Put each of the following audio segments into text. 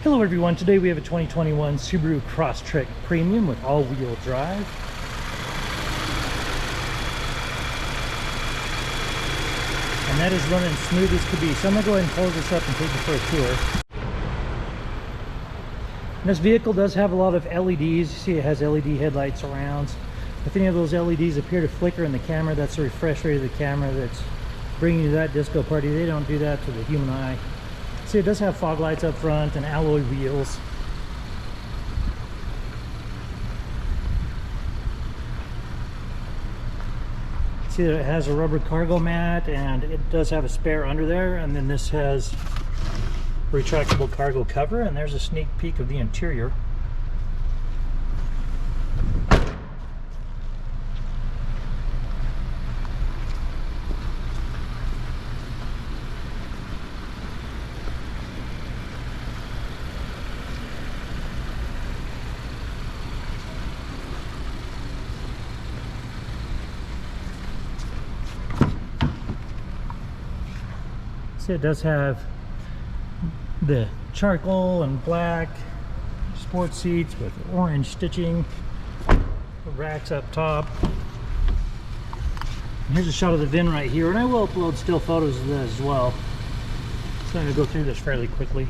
Hello everyone, today we have a 2021 Subaru Crosstrek Premium with all-wheel drive. And that is running smooth as could be. So I'm going to go ahead and close this up and take you for a tour. And this vehicle does have a lot of LEDs. You see it has LED headlights surrounds. If any of those LEDs appear to flicker in the camera, that's the refresh rate of the camera that's bringing you to that disco party. They don't do that to the human eye. See, it does have fog lights up front and alloy wheels. See that it has a rubber cargo mat, and it does have a spare under there, and then this has retractable cargo cover, and there's a sneak peek of the interior. See, it does have the charcoal and black sports seats with orange stitching, the racks up top. And here's a shot of the VIN right here, and I will upload still photos of this as well. So I'm going to go through this fairly quickly.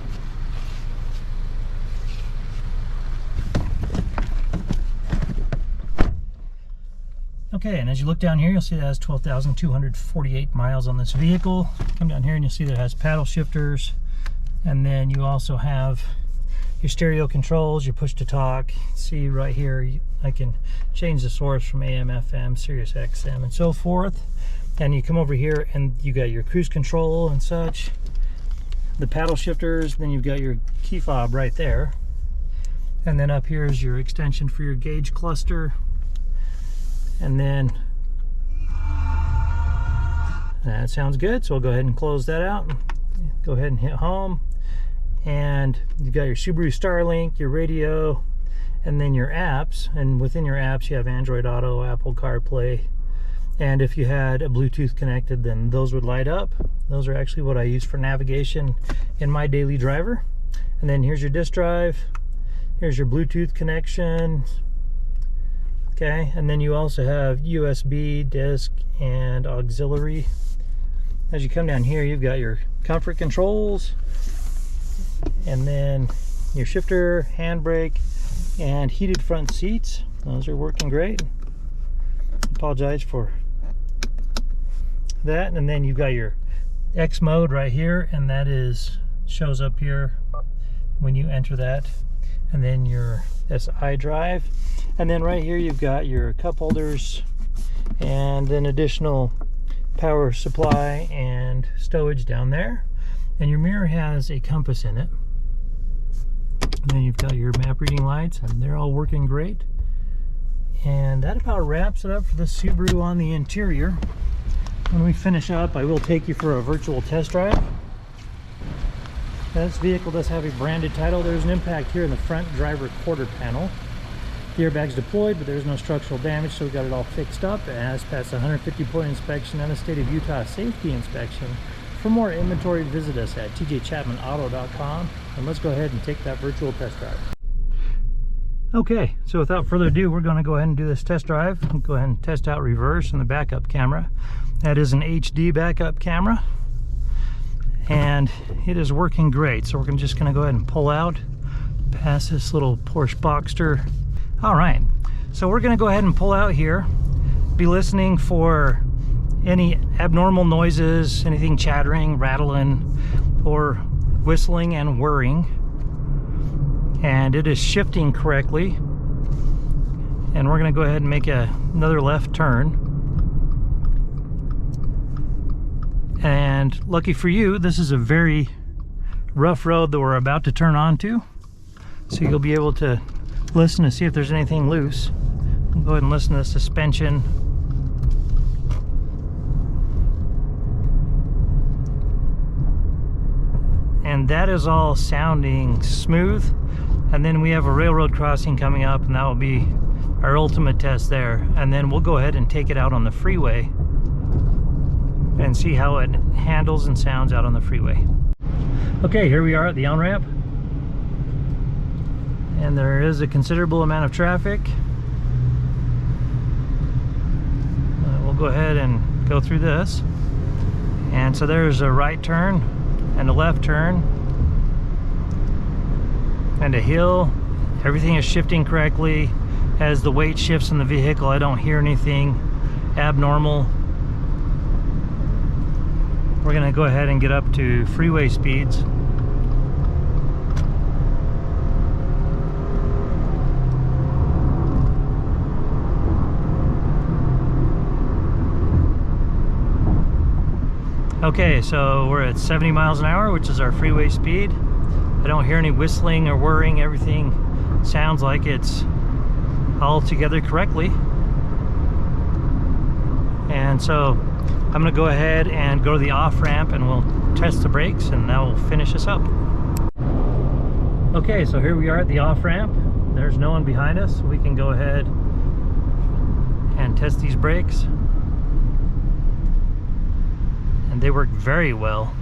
Okay, and as you look down here, you'll see that it has 12,248 miles on this vehicle. Come down here and you'll see that it has paddle shifters. And then you also have your stereo controls, your push to talk. See right here, I can change the source from AM, FM, Sirius XM, and so forth. And you come over here and you got your cruise control and such. The paddle shifters, then you've got your key fob right there. And then up here is your extension for your gauge cluster. And then that sounds good, so we'll go ahead and close that out. Go ahead and hit home, and you've got your Subaru Starlink, your radio, and then your apps. And within your apps you have Android Auto, Apple Carplay, and if you had a Bluetooth connected, then those would light up. Those are actually what I use for navigation in my daily driver. And then here's your disk drive, here's your Bluetooth connection. Okay, and then you also have USB, disc, and auxiliary. As you come down here, you've got your comfort controls, and then your shifter, handbrake, and heated front seats. Those are working great. Apologize for that. And then you've got your X mode right here, and that shows up here when you enter that. And then your SI drive. And then right here you've got your cup holders and an additional power supply and stowage down there. And your mirror has a compass in it. And then you've got your map reading lights, and they're all working great. And that about wraps it up for the Subaru on the interior. When we finish up, I will take you for a virtual test drive. This vehicle does have a branded title. There's an impact here in the front driver quarter panel. The airbag's deployed, but there's no structural damage, so we got it all fixed up. It has passed a 150-point inspection and a state of Utah safety inspection. For more inventory, visit us at tjchapmanauto.com, and let's go ahead and take that virtual test drive. Okay, so without further ado, we're going to go ahead and do this test drive. Go ahead and test out reverse and the backup camera. That is an HD backup camera, and it is working great. So we're just going to go ahead and pull out past this little Porsche Boxster. All right, so we're going to go ahead and pull out here, be listening for any abnormal noises, anything chattering, rattling, or whistling and whirring. And it is shifting correctly. And we're going to go ahead and make another left turn. And lucky for you, this is a very rough road that we're about to turn onto. So you'll be able to listen to see if there's anything loose. We'll go ahead and listen to the suspension. And that is all sounding smooth. And then we have a railroad crossing coming up, and that will be our ultimate test there. And then we'll go ahead and take it out on the freeway and see how it handles and sounds out on the freeway. Okay, here we are at the on-ramp. And there is a considerable amount of traffic. We'll go ahead and go through this. And so there's a right turn and a left turn and a hill. Everything is shifting correctly. As the weight shifts in the vehicle, I don't hear anything abnormal. We're gonna go ahead and get up to freeway speeds. Okay, so we're at 70 miles an hour, which is our freeway speed. I don't hear any whistling or whirring. Everything sounds like it's all together correctly. And so I'm gonna go ahead and go to the off-ramp and we'll test the brakes and that will finish us up. Okay, so here we are at the off-ramp. There's no one behind us. We can go ahead and test these brakes. And they work very well.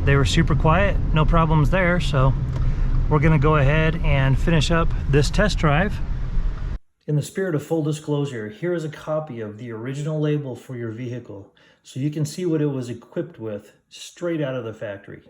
They were super quiet, no problems there, so we're gonna go ahead and finish up this test drive. In the spirit of full disclosure, here is a copy of the original label for your vehicle, so you can see what it was equipped with straight out of the factory.